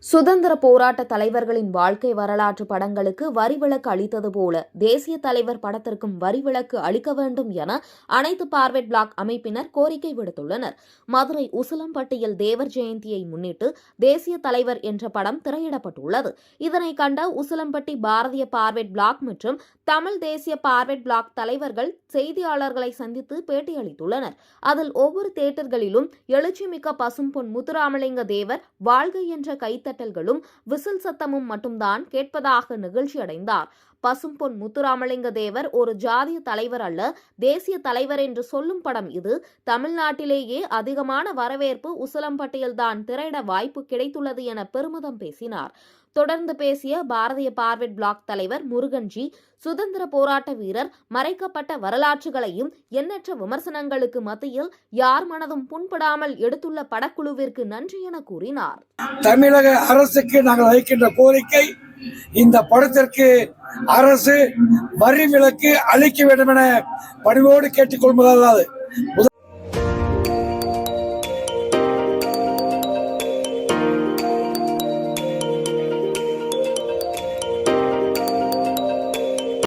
சுதந்திர போராட்ட தலைவர்களின் வாழ்க்கை வரலாற்று படங்களுக்கு வரிவிலக்கு அளித்தது போல தேசிய தலைவர் படத்திற்கும் வரிவிலக்கு அளிக்க வேண்டும் என அனைத்து பார்வெட் பிளாக் அமைப்பினர் கோரிக்கை விடுத்துள்ளனர். மதுரை உசிலம்பட்டியில் தேவர் ஜெயந்தியை முன்னிட்டு தேசிய தலைவர் என்ற படம் திரையிடப்பட்டுள்ளது. இதனை கண்ட உசிலம்பட்டி பாரதிய பார்வெட் பிளாக் மற்றும் தமிழ் தேசிய பார்வெட் பிளாக் தலைவர்கள் செய்தியாளர்களை சந்தித்து பேட்டியளித்துள்ளனர். அதில் ஒவ்வொரு தியேட்டர்களிலும் எழுச்சிமிக்க பசும்பொன் முத்துராமலிங்க தேவர் வாழ்க என்ற கைத்தட்டல்களும் விசில் சத்தமும் மட்டும்தான் கேட்பதாக நிகழ்ச்சி அடைந்தார். பசும்பொன் முத்துராமலிங்க தேவர் ஒரு ஜாதிய தலைவர் அல்ல, தேசிய தலைவர் என்று சொல்லும் படம் இது. தமிழ்நாட்டிலேயே அதிகமான வரவேற்பு உசிலம்பட்டியில்தான் திரையிட வாய்ப்பு கிடைத்துள்ளது என பெருமிதம் பேசினார். தொடர்ந்து பேசிய பாரதிய பார்வெட் பிளாக் தலைவர் முருகன்ஜி, சுதந்திர போராட்ட வீரர் மறைக்கப்பட்ட வரலாற்றுகளையும் எண்ணற்ற விமர்சனங்களுக்கு மத்தியில் யார் மனதும் புண்படாமல் எடுத்துள்ள படக்குழுவிற்கு நன்றி என கூறினார். தமிழக அரசுக்கு நாங்கள் வைக்கின்ற கோரிக்கை, இந்த படத்திற்கு அரசு வரி விலக்கு அளிக்க வேண்டும் என பணிவோடு கேட்டுக்கொள்வதாவது.